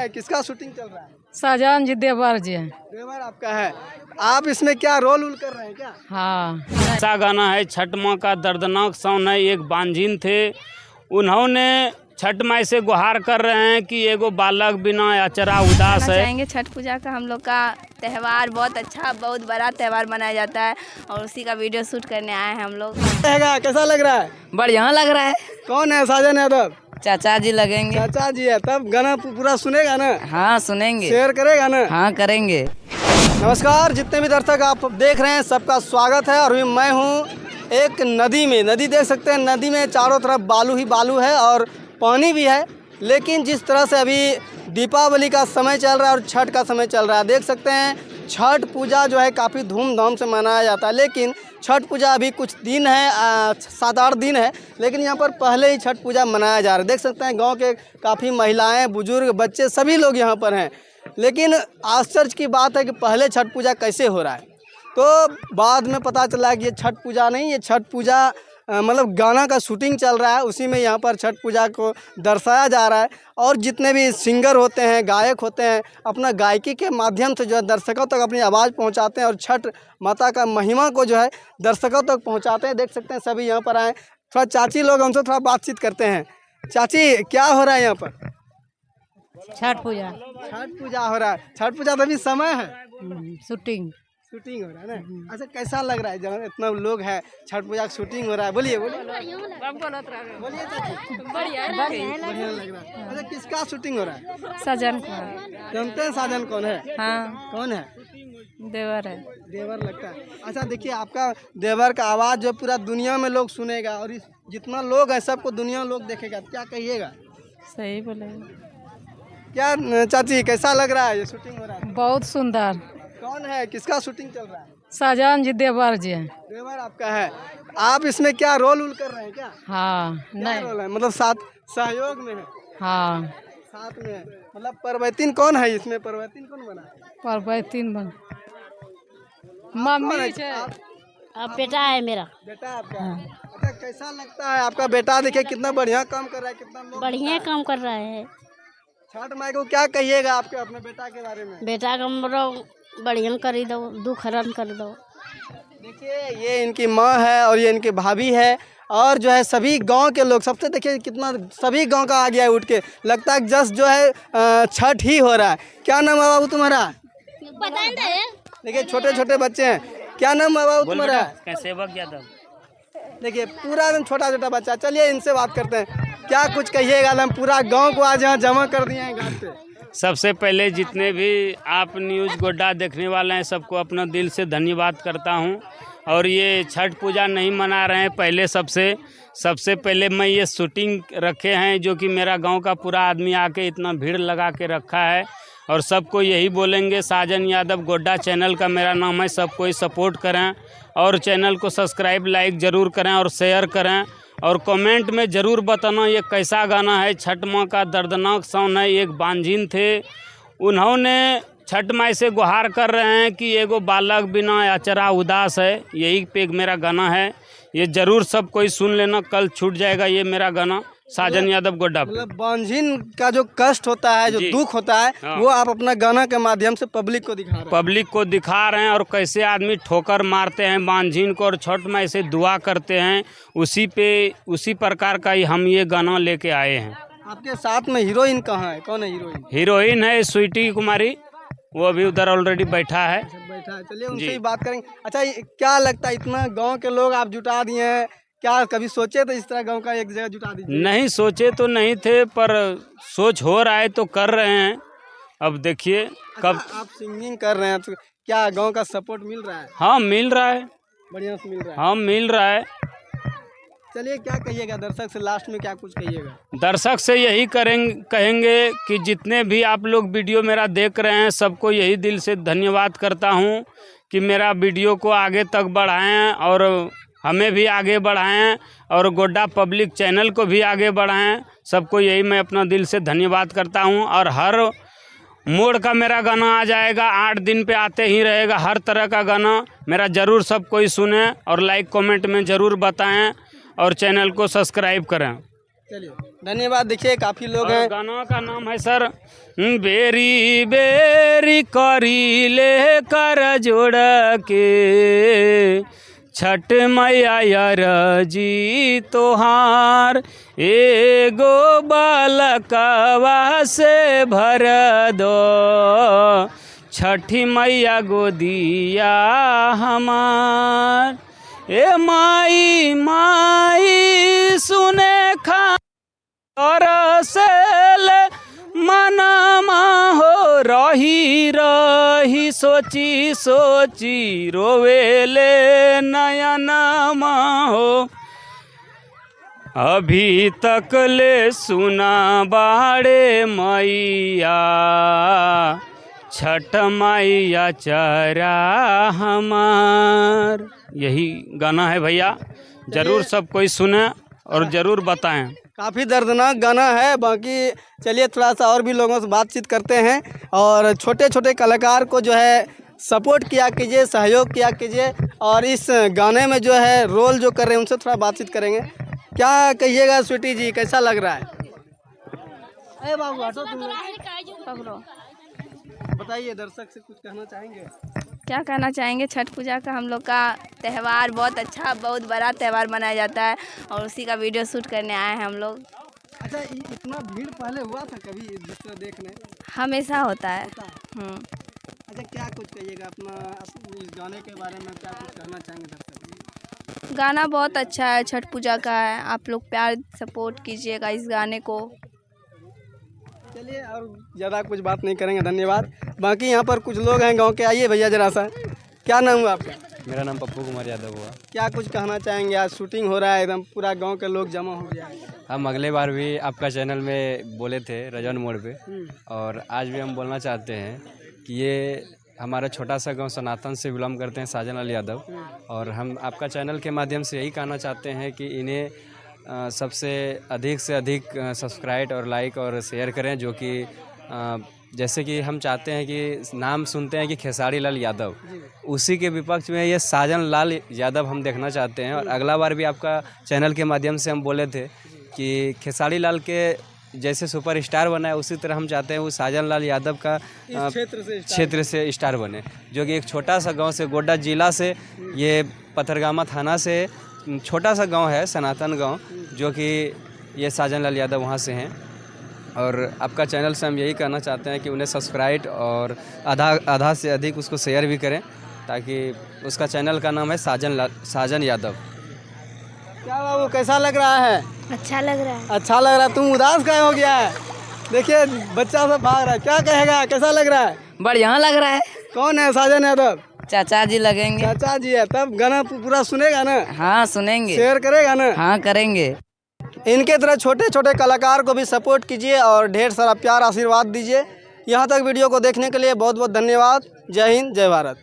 है? किसका शूटिंग चल रहा है? शाहजहान जी देवर जी हैं। देवर आपका है। आप इसमें क्या रोल उल कर रहे हैं क्या? हाँ। ऐसा गाना है छठ माँ का दर्दनाक सौन है। एक बांझिन थे, उन्होंने छठ माई से गुहार कर रहे हैं कि एगो बालक बिना अचरा उदास है। चाहेंगे छठ पूजा का हम लोग का त्यौहार बहुत अच्छा, बहुत बड़ा त्यौहार मनाया जाता है और उसी का वीडियो शूट करने आए हैं हम लोग। कैसा लग रहा है? बढ़िया लग रहा है। कौन है साजन यादव? चाचा जी लगेंगे। चाचा जी है, तब गाना पूरा सुनेगा ना? हाँ सुनेंगे। शेयर करेगा ना? हाँ करेंगे। नमस्कार, जितने भी दर्शक आप देख रहे हैं सबका स्वागत है। और अभी मैं हूँ एक नदी में। नदी देख सकते हैं, नदी में चारों तरफ बालू ही बालू है और पानी भी है। लेकिन जिस तरह से अभी दीपावली का समय चल रहा है और छठ का समय चल रहा है, देख सकते हैं छठ पूजा जो है काफ़ी धूमधाम से मनाया जाता है। लेकिन छठ पूजा अभी कुछ दिन है, 7-8 दिन है, लेकिन यहाँ पर पहले ही छठ पूजा मनाया जा रहा है। देख सकते हैं गांव के काफ़ी महिलाएं, बुजुर्ग, बच्चे सभी लोग यहाँ पर हैं। लेकिन आश्चर्य की बात है कि पहले छठ पूजा कैसे हो रहा है, तो बाद में पता चला कि ये छठ पूजा नहीं, ये छठ पूजा मतलब गाना का शूटिंग चल रहा है। उसी में यहाँ पर छठ पूजा को दर्शाया जा रहा है। और जितने भी सिंगर होते हैं, गायक होते हैं, अपना गायकी के माध्यम से जो है दर्शकों तक अपनी आवाज़ पहुँचाते हैं और छठ माता का महिमा को जो है दर्शकों तक पहुँचाते हैं। देख सकते हैं सभी यहाँ पर आए। थोड़ा चाची लोग हमसे थोड़ा बातचीत करते हैं। चाची, क्या हो रहा है यहाँ पर? छठ पूजा। छठ पूजा हो रहा है। छठ पूजा तो अभी समय है, शूटिंग हो रहा है ना? अच्छा, कैसा लग रहा है जब इतना लोग है, छठ पूजा की शूटिंग हो रहा है? बोलिए बोलिए चाची। बढ़िया लग रहा है। अच्छा, किसका शूटिंग हो रहा है? सजन का। जानते हैं साजन कौन है? हाँ कौन है? देवर है। देवर लगता है। अच्छा देखिए, आपका देवर का आवाज़ जो पूरा दुनिया में लोग सुनेगा और जितना लोग है सबको दुनिया लोग देखेगा, क्या कहिएगा? सही बोले। क्या चाची, कैसा लग रहा है ये शूटिंग हो रहा है? बहुत सुंदर। कौन है? किसका शूटिंग चल रहा है? शाहजहान जी देवर जी हैं। देवर आपका है। आप इसमें क्या रोल उल कर रहे हैं क्या? हाँ। क्या नहीं। रोल है? मतलब साथ सहयोग में है? हाँ। साथ में है। मतलब परिवर्तन कौन है इसमें? परिवर्तन कौन बना है? परवैतीन बन मम्मी कौन है? अब बेटा है मेरा। बेटा आपका है। अच्छा, कैसा लगता है आपका बेटा? देखिए कितना बढ़िया काम कर रहा है, कितना लोग बढ़िया काम कर रहा है। छठ माई को क्या कहिएगा आपके अपने बेटा के बारे में? बेटा का बढ़िया कर दो, दुख हरण कर दो। देखिए, ये इनकी माँ है और ये इनकी भाभी है और जो है सभी गांव के लोग सबसे, देखिए कितना सभी गांव का आ गया है उठ के। लगता है जस्ट जो है छठ ही हो रहा है। क्या नाम है बाबू तुम्हारा? देखिए छोटे छोटे बच्चे हैं। क्या नाम है बाबू तुम्हारा? सेवक यादव। देखिए पूरा एकदम छोटा छोटा बच्चा। चलिए इनसे बात करते हैं। क्या कुछ कहिएगा? हम पूरा गांव को आज यहाँ जमा कर दिए हैं घाट पे। सबसे पहले जितने भी आप न्यूज़ गोड्डा देखने वाले हैं सबको अपना दिल से धन्यवाद करता हूं। और ये छठ पूजा नहीं मना रहे हैं, पहले सबसे पहले मैं ये शूटिंग रखे हैं जो कि मेरा गांव का पूरा आदमी आके इतना भीड़ लगा के रखा है। और सबको यही बोलेंगे, साजन यादव गोड्डा चैनल का मेरा नाम है, सब कोई सपोर्ट करें और चैनल को सब्सक्राइब लाइक ज़रूर करें और शेयर करें। और कमेंट में ज़रूर बताना ये कैसा गाना है। छठ माँ का दर्दनाक सौन है। एक बांझिन थे, उन्होंने छठ माई से गुहार कर रहे हैं कि एगो बालक बिना अचरा उदास है। यही पे मेरा गाना है, ये ज़रूर सब कोई सुन लेना। कल छूट जाएगा ये मेरा गाना, साजन यादव गोड्डा। मतलब बांझिन का जो कष्ट होता है, जो दुख होता है, हाँ। वो आप अपना गाना के माध्यम से पब्लिक को दिखा रहे हैं। और कैसे आदमी ठोकर मारते हैं बांझिन को और छठ माई से दुआ करते हैं, उसी प्रकार का ही हम ये गाना लेके आए हैं। आपके साथ में हीरोइन कहाँ है? कौन है हीरोइन? हीरोइन है स्वीटी कुमारी, वो अभी उधर ऑलरेडी बैठा है। बैठा है। चलिए उनसे ही बात करेंगे। अच्छा, क्या लगता है इतना गांव के लोग आप जुटा दिए हैं, क्या कभी सोचे तो इस तरह गांव का एक जगह जुटा दीजिए? नहीं सोचे तो नहीं थे, पर सोच हो रहा है तो कर रहे हैं। अब देखिए कब। आप सिंगिंग कर रहे हैं तो क्या गांव का सपोर्ट मिल रहा है? हाँ मिल रहा है, बढ़िया से मिल रहा है। हाँ मिल रहा है। चलिए, क्या कहिएगा दर्शक से? लास्ट में क्या कुछ कहिएगा? दर्शक से यही कहेंगे कि जितने भी आप लोग वीडियो मेरा देख रहे हैं सबको यही दिल से धन्यवाद करता हूं कि मेरा वीडियो को आगे तक बढ़ाएं और हमें भी आगे बढ़ाएं और गोड्डा पब्लिक चैनल को भी आगे बढ़ाएं। सबको यही मैं अपना दिल से धन्यवाद करता हूं। और हर मोड़ का मेरा गाना आ जाएगा, 8 दिन पे आते ही रहेगा। हर तरह का गाना मेरा ज़रूर सब कोई सुने और लाइक कमेंट में ज़रूर बताएं और चैनल को सब्सक्राइब करें। चलिए धन्यवाद। देखिए काफ़ी लोग और हैं। गाना का नाम है सर बेरी बेरी करी ले कर जोड़ के छठ मैया यार जी तोहार एगो बालकवा से भर दो छठी मैया गोदिया हमार ए माई माई सुने खा तरसल मनमा हो रही रही सोची सोची रोवेले नयनमा हो अभी तक ले सुना बाड़े मैया छठ मैया चरा हमार। यही गाना है भैया, जरूर सब कोई सुने और ज़रूर बताएं। काफ़ी दर्दनाक गाना है। बाकी चलिए थोड़ा सा और भी लोगों से बातचीत करते हैं और छोटे छोटे कलाकार को जो है सपोर्ट किया कीजिए, सहयोग किया कीजिए और इस गाने में जो है रोल जो कर रहे हैं उनसे थोड़ा बातचीत करेंगे। क्या कहिएगा स्वीटी जी, कैसा लग रहा है? अरे बाबू हटो तुम लोग। बताइए दर्शक से कुछ कहना चाहेंगे? क्या कहना चाहेंगे, छठ पूजा का हम लोग का त्यौहार बहुत अच्छा, बहुत बड़ा त्यौहार मनाया जाता है और उसी का वीडियो शूट करने आए हैं हम लोग। अच्छा इतना भीड़ पहले हुआ था कभी दूसरा देखने? हमेशा होता है। अच्छा क्या कुछ कहिएगा अपना इस गाने के बारे में, क्या कुछ कहना चाहेंगे दर्शक? गाना बहुत अच्छा है, छठ पूजा का है, आप लोग प्यार सपोर्ट कीजिएगा इस गाने को। चलिए और ज़्यादा कुछ बात नहीं करेंगे, धन्यवाद। बाकी यहाँ पर कुछ लोग हैं गांव के, आइए भैया जरा सा। क्या नाम हुआ आपका? मेरा नाम पप्पू कुमार यादव हुआ। क्या कुछ कहना चाहेंगे? आज शूटिंग हो रहा है, एकदम पूरा गांव के लोग जमा हो गया है। हम अगले बार भी आपका चैनल में बोले थे रजौन मोड़ पे, और आज भी हम बोलना चाहते हैं कि ये हमारा छोटा सा गांव सनातन से बिलोंग करते हैं साजन लाल यादव, और हम आपका चैनल के माध्यम से यही कहना चाहते हैं कि इन्हें सबसे अधिक से अधिक सब्सक्राइब और लाइक और शेयर करें, जो कि जैसे कि हम चाहते हैं कि नाम सुनते हैं कि खेसारी लाल यादव, उसी के विपक्ष में ये साजन लाल यादव हम देखना चाहते हैं। और अगला बार भी आपका चैनल के माध्यम से हम बोले थे कि खेसारी लाल के जैसे सुपरस्टार बना है उसी तरह हम चाहते हैं वो साजन लाल यादव का क्षेत्र से स्टार बने, जो कि एक छोटा सा गांव से, गोड्डा जिला से, ये पथरगामा थाना से छोटा सा गांव है, सनातन गांव, जो कि ये साजन लाल यादव वहाँ से हैं। और आपका चैनल से हम यही कहना चाहते हैं कि उन्हें सब्सक्राइब और आधा से अधिक उसको शेयर भी करें, ताकि उसका चैनल का नाम है साजन यादव। क्या बाबू कैसा लग रहा है? अच्छा लग रहा है। अच्छा लग रहा है। तुम उदास क्या हो गया है? देखिए बच्चा सब भाग रहा है, क्या कहेगा, कैसा लग रहा है? बढ़िया लग रहा है। कौन है साजन यादव? चाचा जी लगेंगे। चाचा जी है, तब गाना पूरा सुनेगा ना? हाँ सुनेंगे। शेयर करेगा ना? हाँ करेंगे। इनके तरह छोटे छोटे कलाकार को भी सपोर्ट कीजिए और ढेर सारा प्यार आशीर्वाद दीजिए। यहाँ तक वीडियो को देखने के लिए बहुत बहुत धन्यवाद। जय हिंद, जय भारत।